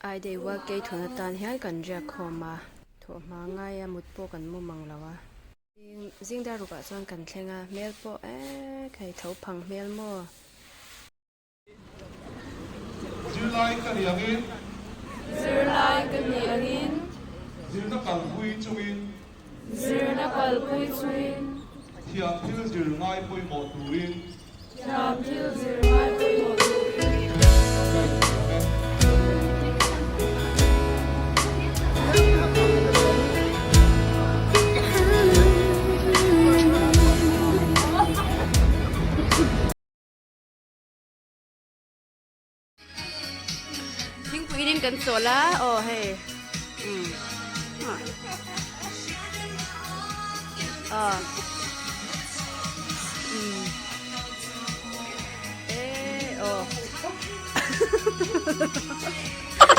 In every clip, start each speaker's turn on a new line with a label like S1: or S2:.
S1: ai dei wa ke thona tan hian kan ria khoma tho ma nga ya mut po kan mu mang lawa jing da ruka chuan kan thlenga mel po khai tho phang mel mo
S2: Zirlai ka ni angin zirna kalpui chungin thiam thil zir ngai pui mo turin
S1: Thing pui din kan sola oh hey oh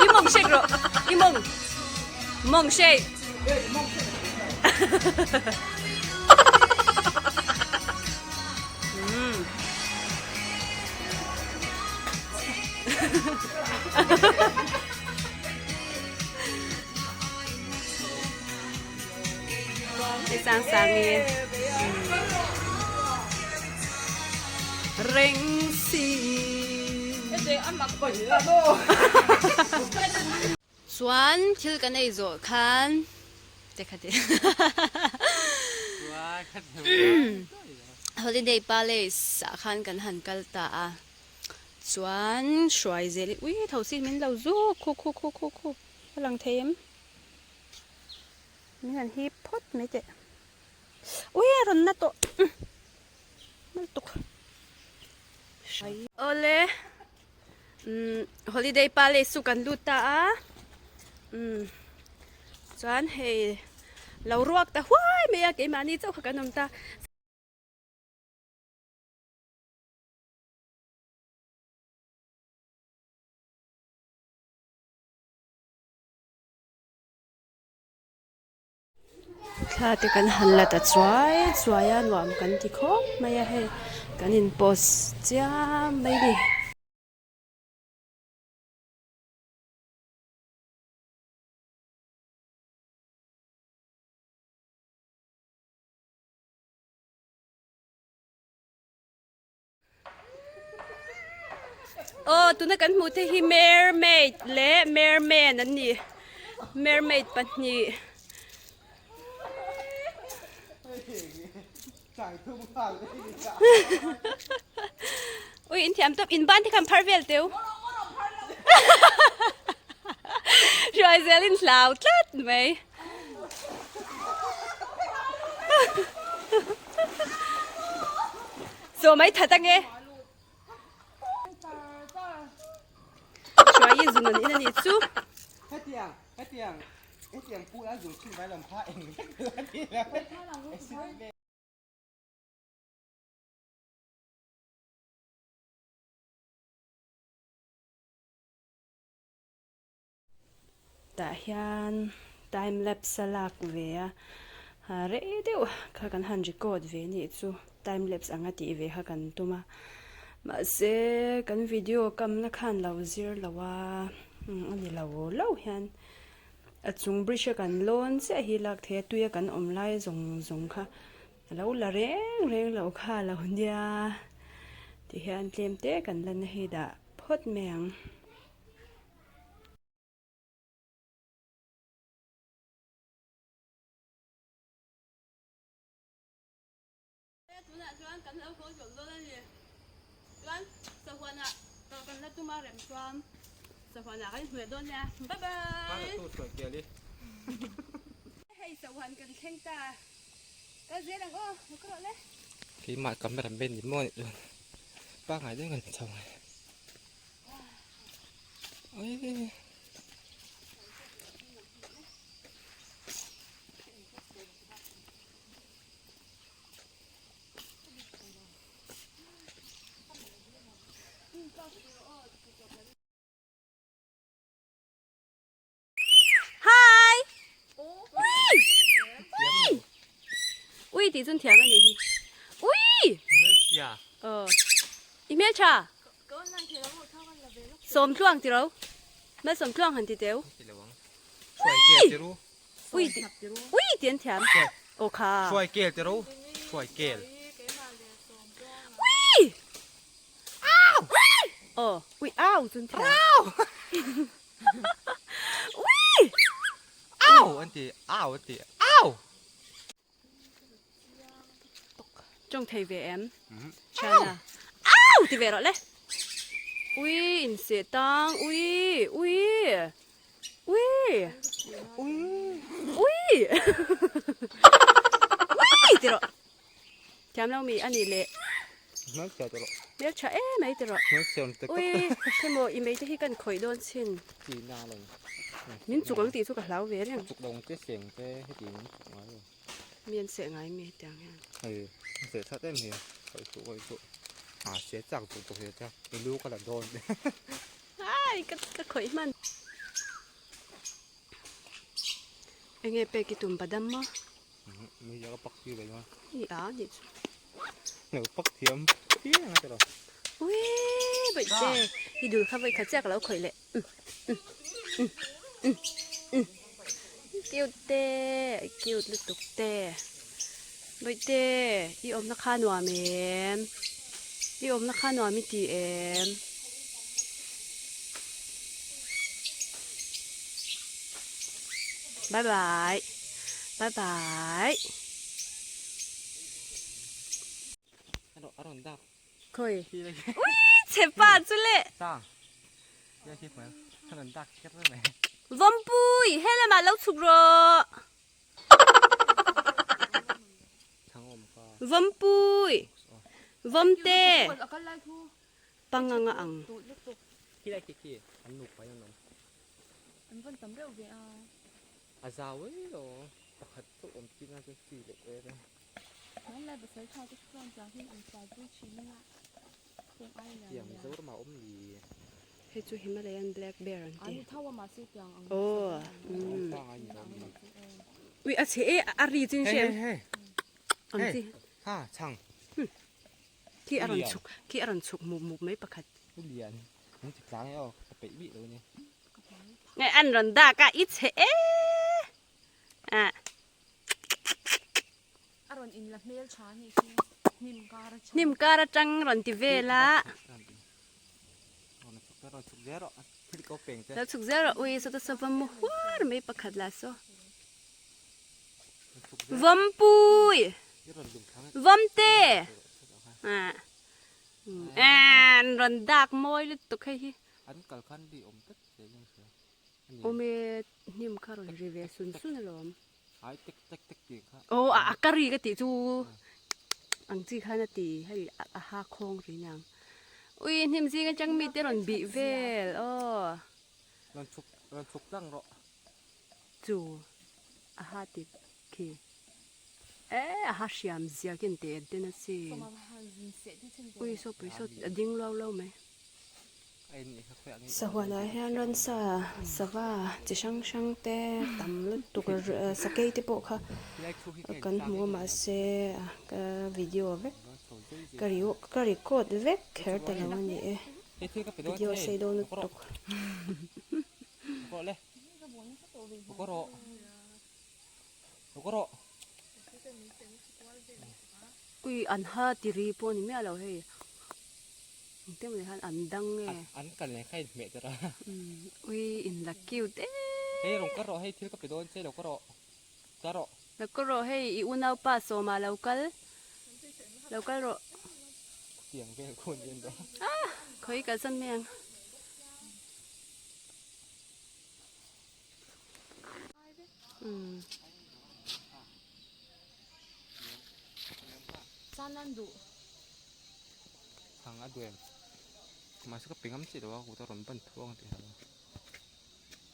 S1: imong shake ro imong shake sang sang ni ring si Swan thil kan ei zo khan te khate holiday palace sa khan kan han kal ta a Swan shwai zeli ui thosi min lo zu khu khu khu khu khu lang them min han hi phot me te ui ron na to ole holiday palace su kan luta a chuan hei lo ruak ta huai me ya ke mani chau kha kanom ta thla te kan han la ta chuaya nuam kan ti kho maya he kan in post cha mai ni oh tuna kan mu the hi mermaid le merman an ni mermaid pahni ui in thiam top in ban thì kam pharvel teu rồi zelin lao tlat mai so mai thata nge rồi yin zun in ani chu
S3: Hetiang pu đã dùng chim váy làm pha em
S1: ta hian time lapse lak ve a re deuh kha kan han record ve ni chu time lapse anga ti ve kha kan tuma ma se kan video kam na khan lo zir lawa ani lo hian a chung brisha kan lon se hi lak the tuya kan omlai zong kha lo la reng lo kha lo nia ti hian tlem te kan lan hi da phot meng Tuan kan lo ko jom lo ni Tuan sa hwana kan la tu ma rem tuam sa hwana kan hue don ya bye bye
S3: tu soi kia đi
S1: hey sa hwan kan theng ta ka je dang o ko le
S3: khi mà cầm ra bên gì mua được ba ngày đến gần chồng ơi
S1: ui tí chân thiam anh ui email cha xôm chuang tí đâu ไม่สมเครื่องหันทีเดียว
S3: ที่ระวังช่วยเกลจะรู้
S1: อุ้ยอุ้ยเตียนแถมโอเค
S3: ช่วยเกลจะรู้ช่วยเกล
S1: โอ้อุ้ยอ้าวจนแถม
S3: อ้าวอันที่อ้าวอันที่อ้าว
S1: จงไทยเวมใช่นะอ้าวที่เวรอเลยอุ้ยอินเสียตังอุ้ยอุ้ยอุ้ยอุ้ยอุ้ยที่รอแถมเรามีอันนี้เละ
S3: นักเสียจะรู้
S1: เดี๋ยวใช่ไหมที่รอ
S3: นักเสียนตะกุ
S1: อุ้
S3: ก
S1: ยแค่โมอีเมย์ที่กันคอยโดนชิน
S3: จีน่าเลย
S1: มินจุกลังตีสุกเหลาเวรยัง
S3: จุกลงเจ๊เสียงเจ๊ให้จีนจุกน้อยเลย
S1: เมียนเสียงไงเมียจังยัง
S3: เสียชัดเต็มเลยคอยจุคอยจุเสียจากจุกเสียจากไม่รู้ก็ละโดน
S1: ไอ้ก็คอยมันเอ็งไปกิตุมปะดัมมั้ง
S3: มีเยอะก็ปักที่เลยมั้ง
S1: นี่อ่ะนี่
S3: หนูปักเทียมเที่ยงนะจ๊ะ
S1: อุ้ยไปเจ้อีดูเข้าไปขัดแจกแล้วคอยเลยกิ้วเต้กิ้วลึกตุกเต้ไปเต้อีอมนักข่าหนัวเมมอีอมนักข่าหนัวมิตีเอ็มบายบายบายบาย
S3: อร่อยดับ
S1: คอย
S3: ที่เลย
S1: เจ็บปากจุเล่
S3: จ้าเยอะที่เหมือนอร่อยดักแค่เรื่องไหน
S1: วอมปุยเฮลมาแล้วสุกรอ
S3: ทั้งอมก็
S1: วอมปุยวอมเต้ปังงังอัง
S3: ที่ได้กี่อันหนุกไปยังนม
S4: อันวันตำเร็วเวีย
S3: อาซาเว้ยหรอปกติอมกินน่าจะสี่เล็กเลยนะ
S4: นั่นแหละภาษาชาวที่กลางจากที่อันสายผู้ชิมละเพียงไอ้เนี่ย
S3: เกี่ยงจะว่ามาอมดี
S1: ให้จูฮิมาลายันแบล็คเบร์อัน
S4: อัน
S1: เต้
S4: นี้เท่าว่ามาซื้อจัง
S1: โอ้
S3: ฟังอะไรอยู่ดี
S1: วิอาเชอารีจินเช
S3: เฮ้
S1: ม
S3: เฮ้
S1: อันที่
S3: ข้าช่าง
S1: ที่อรันสุกที่อรันสุกมุไม่ประคัด
S3: ผู้เรียนมึงศึกษาให้ออกไปบิเลยเนี่ย
S1: ไงอันรันดากะอิเชอ่ะ
S4: อารมณ์อินละเมลชานี่คือนิมการ์
S1: นิมการะจังรันติเวละ
S3: เราฉุกเยอะหรอที่เขาเป่ง
S1: แล้วสุกเจออุ้ยสุดสบมุฮวาไม่ประคัดละโซวอมปุย วอมเต้อ่านรันดักมอยลิตุกให้
S3: อันกัลขันดีอมตัดเสียยังเสีย
S1: โอเมนิมคารอนรีเวสุนสุนลม
S3: หายติ๊กติ๊กติ๊กติ๊กค่ะ
S1: โอ้อาการีก็ติจูอังจีข้านาตีให้อาหาคงหรือยังอุ้ยนิมจีกันจังมีแต่รันบีเวลโอ้
S3: เราฉุกตั้งหรอ
S1: จูอาหาติเคอาหาชิมเสียกินเตะเดนสิ
S4: ก็มาหาจินเสร็จที่ฉัน
S1: อุ้ยโซไปโซดิ้งเล่าไหม
S3: ไอ้นี่ครับอันนี้
S1: สวัสดีฮะรันซาสว่าจะช่างเตะตำลึกตุกสเกตติปค่ะกันหัวมาเซก็วิดีโอเวกก็รีโคดเวกแค่แต่ละวันนี้
S3: เฮ้ยที่ก็ไป
S1: วิดีโอเซโดนตุก
S3: ก็เลยก็รอก็รอ
S1: อุ้ยอันฮาติรีปนี่ไม่เอาเฮ้ยเต็มเลยฮันอันดังไง
S3: อันกันเลยใครเมตระ
S1: อุ้ยอินลักคิวเต้
S3: เฮ้ยเราก็รอให้ที่ก็ไปโดนเจ๊เราก็รอจะรอ
S1: แล้วก็รอให้อีอุนเอาป้าโซมาแล้วก็รอ
S3: เสียงเป็นคนเย็นตัว
S1: คอยกันสันแมง
S4: จานนั้นดู
S3: ทางอดเวมมาสักเป็นน้ำจิตว่ากูจะร้อนบันท่วงตีเรา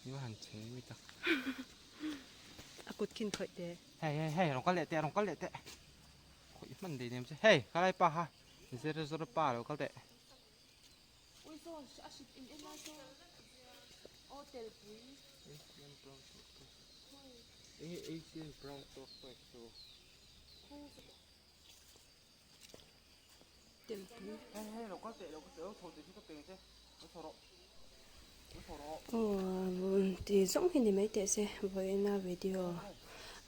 S3: นี่ว่าหันเชยไม่ตัก
S1: อากุดกินคอยเด้
S3: เฮ้ยเราก็เละเตะเราก็เละเตะโอ้ยมันดีเนี่ยมั้ยเฮ้ยอะไรป่ะฮะนี่เสร็จแล้วป่ะเราก็เตะ
S4: อุ้ยโซ่อาชิตอินเอ็นมาโซ่โอเทลปุย
S3: Asian brown prospect so
S1: เต็มปู
S3: เฮ้ยเราก็เตะเราโถเตะที่ก็เป็นใช่เราโถ
S1: thì giống hình này mấy tệ sẽ với na video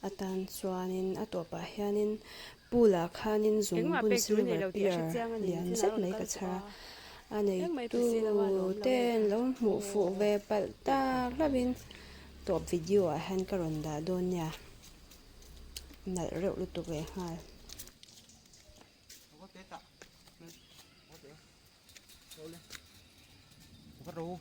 S1: atan chuanin atopa hianin pula khanin zum bun silver beer lian zet mai ka chara anei tu ten lo mu fu ve pal ta labin top video a han karonda donya nal reu lu tu ve ha
S3: Có rô